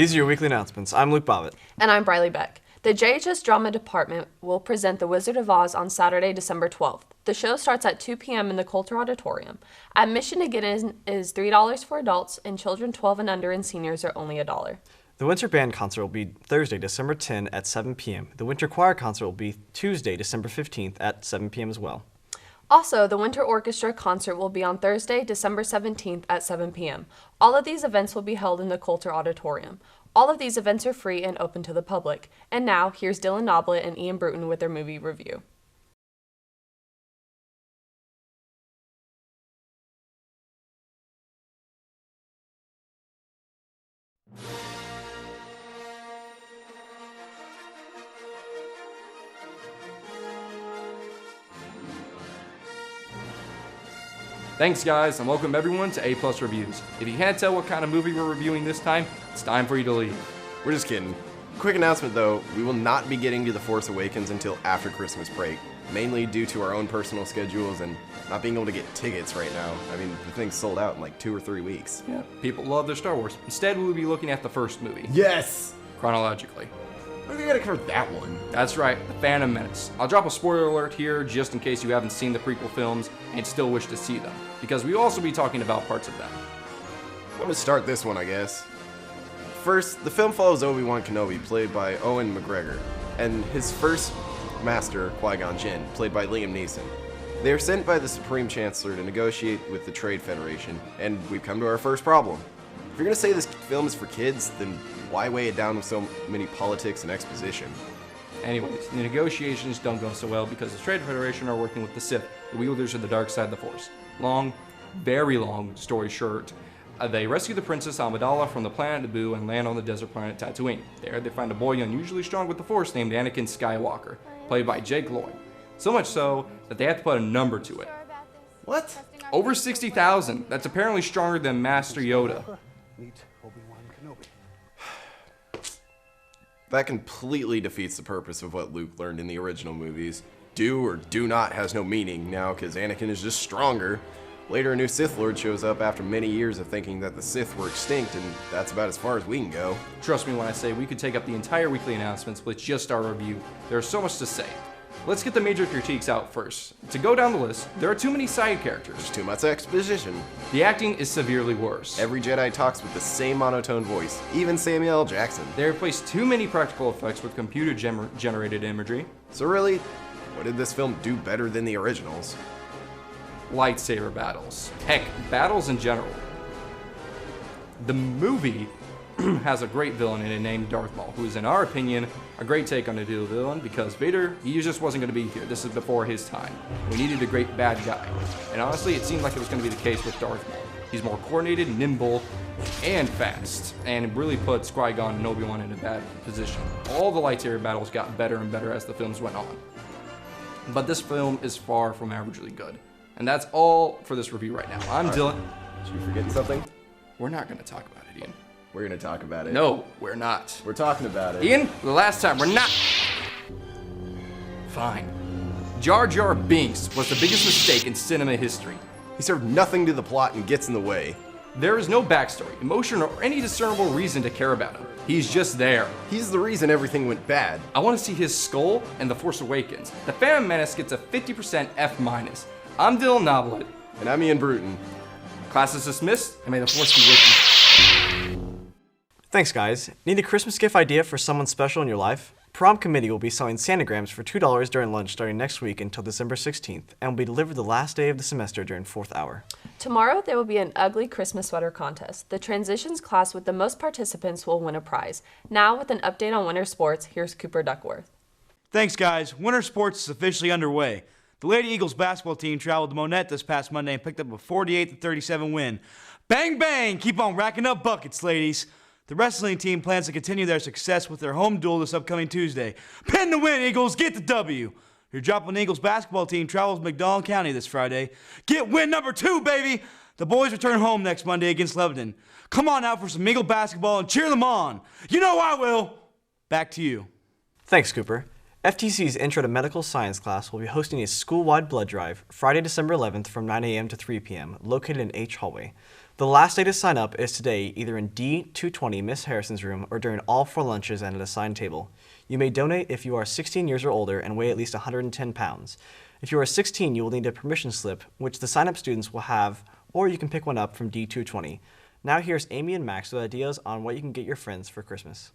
These are your weekly announcements. I'm Luke Bobbitt. And I'm Briley Beck. The JHS Drama Department will present The Wizard of Oz on Saturday, December 12th. The show starts at 2 p.m. in the Coulter Auditorium. Admission to get in is $3 for adults, and children 12 and under and seniors are only $1. The Winter Band Concert will be Thursday, December 10 at 7 p.m. The Winter Choir Concert will be Tuesday, December 15th at 7 p.m. as well. Also, the Winter Orchestra Concert will be on Thursday, December 17th at 7 p.m. All of these events will be held in the Coulter Auditorium. All of these events are free and open to the public. And now, here's Dylan Noblet and Ian Bruton with their movie review. Thanks guys, and welcome everyone to A+ Reviews. If you can't tell what kind of movie we're reviewing this time, it's time for you to leave. We're just kidding. Quick announcement though, we will not be getting to The Force Awakens until after Christmas break, mainly due to our own personal schedules and not being able to get tickets right now. I mean, the thing's sold out in like 2 or 3 weeks. Yeah, people love their Star Wars. Instead, we will be looking at the first movie. Yes! Chronologically. We gotta cover that one. That's right, The Phantom Menace. I'll drop a spoiler alert here just in case you haven't seen the prequel films and still wish to see them, because we'll also be talking about parts of them. I'm gonna start this one, I guess. First, the film follows Obi-Wan Kenobi, played by Owen McGregor, and his first master, Qui-Gon Jinn, played by Liam Neeson. They are sent by the Supreme Chancellor to negotiate with the Trade Federation, and we've come to our first problem. If you're gonna say this film is for kids, then why weigh it down with so many politics and exposition? Anyways, the negotiations don't go so well because the Trade Federation are working with the Sith, the wielders of the dark side of the Force. Long, very long story short, they rescue the Princess Amidala from the planet Naboo and land on the desert planet Tatooine. There, they find a boy unusually strong with the Force named Anakin Skywalker, played by Jake Lloyd. So much so that they have to put a number to it. What? Over 60,000. That's apparently stronger than Master Yoda. That completely defeats the purpose of what Luke learned in the original movies. Do or do not has no meaning now because Anakin is just stronger. Later, a new Sith Lord shows up after many years of thinking that the Sith were extinct, and that's about as far as we can go. Trust me when I say we could take up the entire weekly announcements with just our review. There's so much to say. Let's get the major critiques out first. To go down the list, there are too many side characters. There's too much exposition. The acting is severely worse. Every Jedi talks with the same monotone voice, even Samuel L. Jackson. They replace too many practical effects with computer-generated imagery. So really, what did this film do better than the originals? Lightsaber battles. Heck, battles in general. The movie has a great villain in it named Darth Maul, who is, in our opinion, a great take on the dual villain because Vader, he just wasn't going to be here. This is before his time. We needed a great bad guy. And honestly, it seemed like it was going to be the case with Darth Maul. He's more coordinated, nimble, and fast, and really puts Qui-Gon and Obi-Wan in a bad position. All the lightsaber battles got better and better as the films went on. But this film is far from averagely good. And that's all for this review right now. I'm Dylan. Did you forget something? We're not going to talk about it, Ian. We're gonna talk about it. No, we're not. We're talking about it. Ian, the last time, we're not. Fine. Jar Jar Binks was the biggest mistake in cinema history. He served nothing to the plot and gets in the way. There is no backstory, emotion, or any discernible reason to care about him. He's just there. He's the reason everything went bad. I want to see his skull and The Force Awakens. The Phantom Menace gets a 50% F-. I'm Dylan Noblet. And I'm Ian Bruton. Class is dismissed, and may the Force be with you. Thanks, guys. Need a Christmas gift idea for someone special in your life? Prom Committee will be selling Santagrams for $2 during lunch starting next week until December 16th, and will be delivered the last day of the semester during 4th hour. Tomorrow, there will be an ugly Christmas sweater contest. The transitions class with the most participants will win a prize. Now, with an update on winter sports, here's Cooper Duckworth. Thanks, guys. Winter sports is officially underway. The Lady Eagles basketball team traveled to Monette this past Monday and picked up a 48-37 win. Bang, bang! Keep on racking up buckets, ladies. The wrestling team plans to continue their success with their home duel this upcoming Tuesday. Pin the win, Eagles! Get the W! Your Joplin Eagles basketball team travels to McDonald County this Friday. Get win number 2, baby! The boys return home next Monday against Lebanon. Come on out for some Eagle basketball and cheer them on. You know I will! Back to you. Thanks, Cooper. FTC's Intro to Medical Science class will be hosting a school-wide blood drive Friday, December 11th from 9 a.m. to 3 p.m., located in H Hallway. The last day to sign up is today, either in D220 Miss Harrison's room or during all 4 lunches at an assigned table. You may donate if you are 16 years or older and weigh at least 110 pounds. If you are 16, you will need a permission slip, which the sign-up students will have, or you can pick one up from D220. Now here's Amy and Max with ideas on what you can get your friends for Christmas.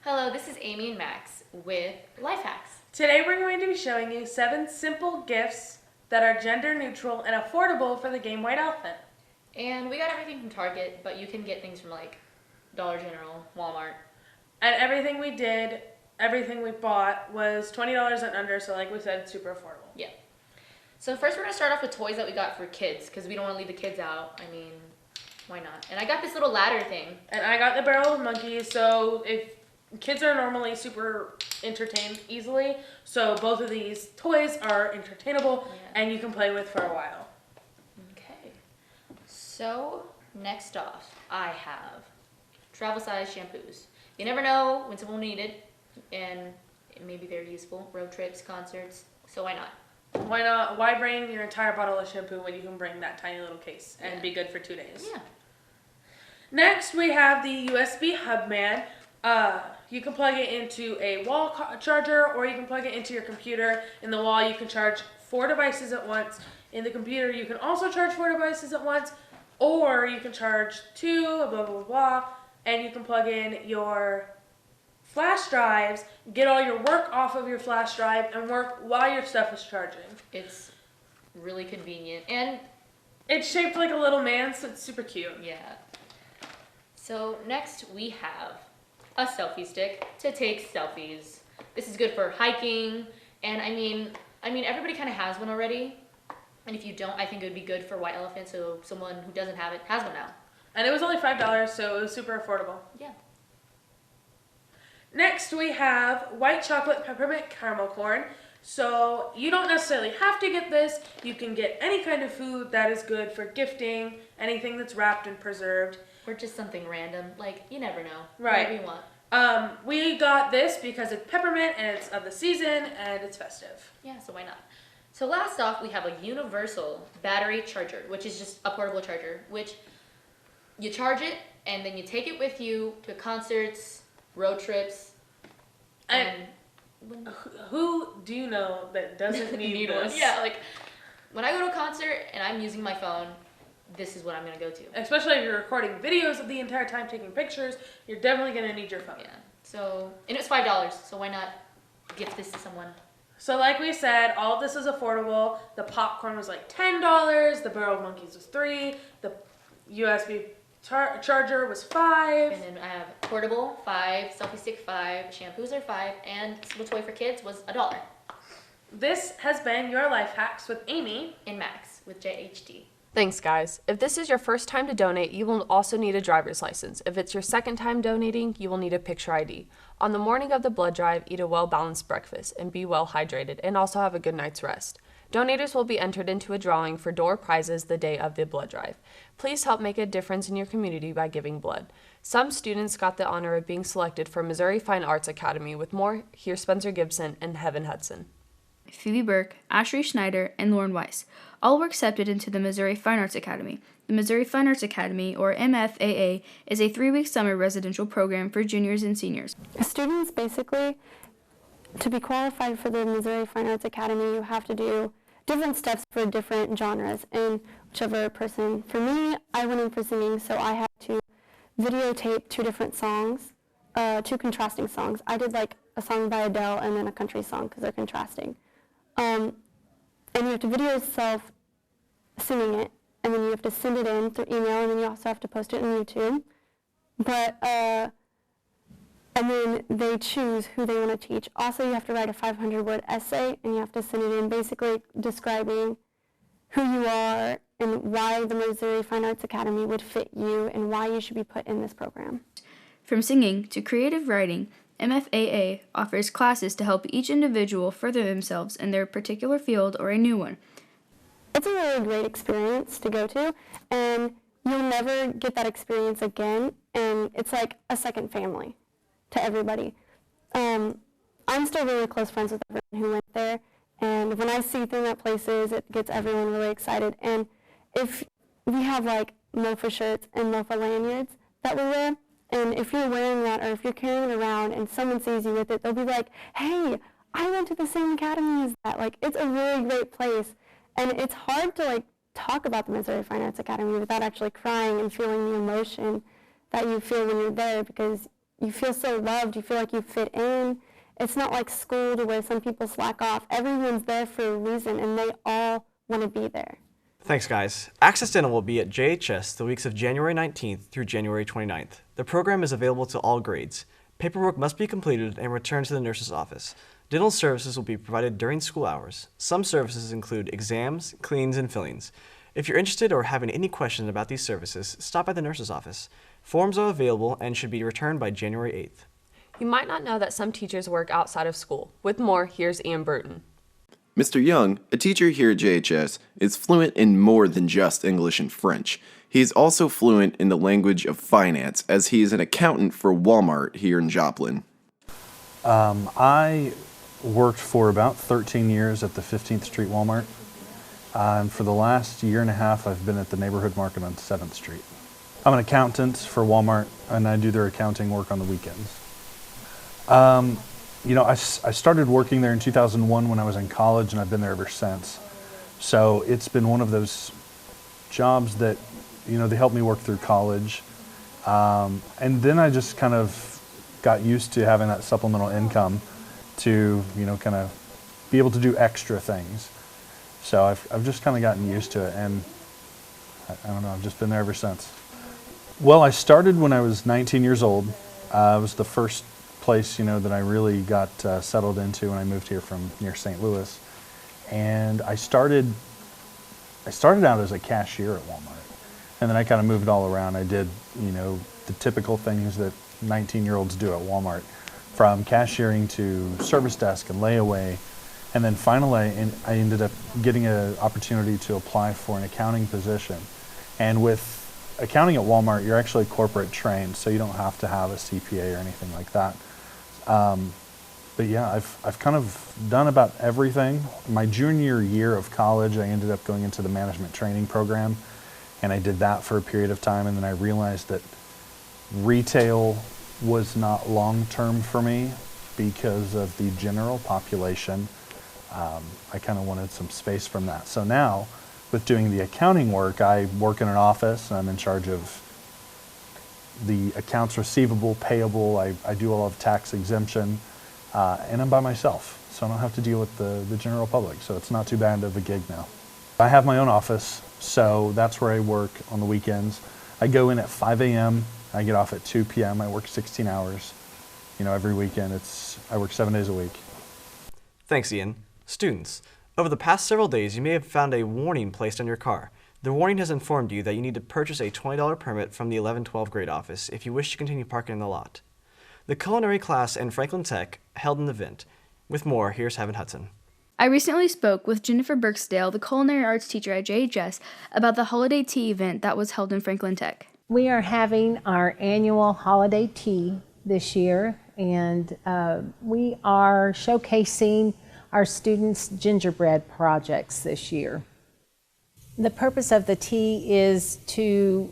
Hello, this is Amy and Max with Life Hacks. Today we're going to be showing you 7 simple gifts that are gender neutral and affordable for the game White Elephant. And we got everything from Target, but you can get things from like Dollar General, Walmart. And everything we bought was $20 and under, so like we said, super affordable. Yeah. So first we're going to start off with toys that we got for kids, because we don't want to leave the kids out. I mean, why not? And I got this little ladder thing. And I got the barrel of monkeys, so if kids are normally super entertained easily, so both of these toys are entertainable and you can play with for a while. Okay. So next off, I have travel size shampoos. You never know when someone will need it, and it may be very useful. Road trips, concerts, so why not? Why not? Why bring your entire bottle of shampoo when you can bring that tiny little case and be good for 2 days? Yeah. Next, we have the USB Hub Man. You can plug it into a wall charger, or you can plug it into your computer. In the wall, you can charge 4 devices at once. In the computer, you can also charge 4 devices at once, or you can charge 2, blah, blah, blah, blah, and you can plug in your flash drives, get all your work off of your flash drive, and work while your stuff is charging. It's really convenient, and it's shaped like a little man, so it's super cute. yeah. So next we have a selfie stick to take selfies. This is good for hiking, and I mean everybody kind of has one already, and if you don't, I think it would be good for White Elephant, so someone who doesn't have it has one now. And it was only $5, so it was super affordable. Yeah. Next, we have white chocolate peppermint caramel corn. So you don't necessarily have to get this. You can get any kind of food that is good for gifting, anything that's wrapped and preserved. Or just something random, like, you never know. Right. Whatever you want. We got this because it's peppermint and it's of the season and it's festive. Yeah, so why not? So last off, we have a universal battery charger, which is just a portable charger, which you charge it and then you take it with you to concerts, road trips, and who do you know that doesn't need this? one. Yeah, like when I go to a concert and I'm using my phone, this is what I'm gonna go to. Especially if you're recording videos of the entire time, taking pictures, you're definitely gonna need your phone. Yeah. So, and it was $5, so why not gift this to someone? So like we said, all of this is affordable. The popcorn was like $10, the barrel of monkeys was $3, the USB charger was $5. And then I have portable, $5, selfie stick, $5, shampoos are $5, and the toy for kids was $1. This has been your Life Hacks with Amy And Max with JHD. Thanks, guys. If this is your first time to donate, you will also need a driver's license. If it's your second time donating, you will need a picture ID. On the morning of the blood drive, eat a well-balanced breakfast and be well hydrated, and also have a good night's rest. Donators will be entered into a drawing for door prizes the day of the blood drive. Please help make a difference in your community by giving blood. Some students got the honor of being selected for Missouri Fine Arts Academy. With more, here's Spencer Gibson and Heaven Hudson. Phoebe Burke, Ashley Schneider, and Lauren Weiss. All were accepted into the Missouri Fine Arts Academy. The Missouri Fine Arts Academy, or MFAA, is a 3-week summer residential program for juniors and seniors. Students basically, to be qualified for the Missouri Fine Arts Academy, you have to do different steps for different genres and whichever person. For me, I went in for singing, so I had to videotape 2 different songs, 2 contrasting songs. I did like a song by Adele and then a country song because they're contrasting. And you have to video yourself singing it, and then you have to send it in through email, and then you also have to post it on YouTube. But, and then they choose who they want to teach. Also, you have to write a 500-word essay, and you have to send it in basically describing who you are and why the Missouri Fine Arts Academy would fit you and why you should be put in this program. From singing to creative writing, MFAA offers classes to help each individual further themselves in their particular field or a new one. it's a really great experience to go to, and you'll never get that experience again, and it's like a second family to everybody. I'm still really close friends with everyone who went there, and when I see theme-up places, it gets everyone really excited. And if we have like MOFA shirts and MOFA lanyards that we wear, and if you're wearing that or if you're carrying it around and someone sees you with it, they'll be like, hey, I went to the same academy as that. Like, it's a really great place. And it's hard to like talk about the Missouri Fine Arts Academy without actually crying and feeling the emotion that you feel when you're there, because you feel so loved, you feel like you fit in. It's not like school to where some people slack off. Everyone's there for a reason, and they all want to be there. Thanks, guys. Access Dental will be at JHS the weeks of January 19th through January 29th. The program is available to all grades. Paperwork must be completed and returned to the nurse's office. Dental services will be provided during school hours. Some services include exams, cleans, and fillings. If you're interested or having any questions about these services, stop by the nurse's office. Forms are available and should be returned by January 8th. You might not know that some teachers work outside of school. With more, here's Ian Burton. Mr. Young, a teacher here at JHS, is fluent in more than just English and French. He is also fluent in the language of finance, as he is an accountant for Walmart here in Joplin. I worked for about 13 years at the 15th Street Walmart. And for the last year and a half, I've been at the neighborhood market on 7th Street. I'm an accountant for Walmart, and I do their accounting work on the weekends. You know, I started working there in 2001 when I was in college, and I've been there ever since. So it's been one of those jobs that, you know, they helped me work through college. And then I just kind of got used to having that supplemental income to, you know, kind of be able to do extra things. So I've just kind of gotten used to it, and I don't know, I've just been there ever since. Well, I started when I was 19 years old. It was the first place, you know, that I really got settled into when I moved here from near St. Louis. And I started out as a cashier at Walmart. And then I kind of moved all around. I did, you know, the typical things that 19-year-olds do at Walmart, from cashiering to service desk and layaway. And then finally, I ended up getting an opportunity to apply for an accounting position. And with accounting at Walmart, you're actually corporate trained, so you don't have to have a CPA or anything like that. But yeah, I've kind of done about everything. My junior year of college, I ended up going into the management training program, and I did that for a period of time, and then I realized that retail was not long-term for me because of the general population. I kind of wanted some space from that. So now, with doing the accounting work, I work in an office, and I'm in charge of the accounts receivable, payable. I do all of tax exemption, and I'm by myself, so I don't have to deal with the general public, so it's not too bad of a gig now. I have my own office, so that's where I work on the weekends. I go in at 5 a.m., I get off at 2 p.m., I work 16 hours. You know, every weekend, I work 7 days a week. Thanks, Ian. Students, over the past several days, you may have found a warning placed on your car. The warning has informed you that you need to purchase a $20 permit from the 11-12 grade office if you wish to continue parking in the lot. The culinary class and Franklin Tech held an event. With more, here's Heaven Hudson. I recently spoke with Jennifer Birksdale, the culinary arts teacher at JHS, about the holiday tea event that was held in Franklin Tech. We are having our annual holiday tea this year, and we are showcasing our students' gingerbread projects this year. The purpose of the tea is to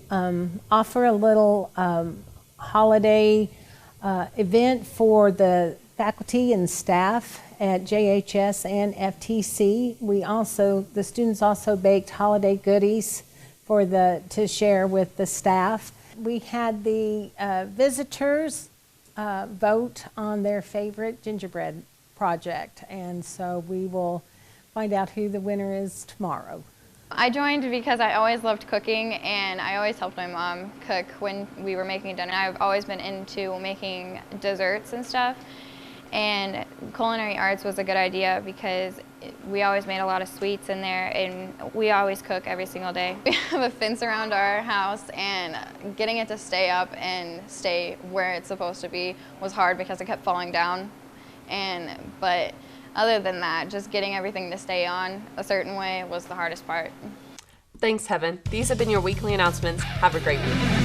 offer a little holiday event for the faculty and staff at JHS and FTC. The students also baked holiday goodies to share with the staff. We had the visitors vote on their favorite gingerbread project, and so we will find out who the winner is tomorrow. I joined because I always loved cooking, and I always helped my mom cook when we were making dinner. I've always been into making desserts and stuff, and culinary arts was a good idea because we always made a lot of sweets in there, and we always cook every single day. We have a fence around our house, and getting it to stay up and stay where it's supposed to be was hard because it kept falling down. But other than that, just getting everything to stay on a certain way was the hardest part. Thanks, Heaven. These have been your weekly announcements. Have a great week.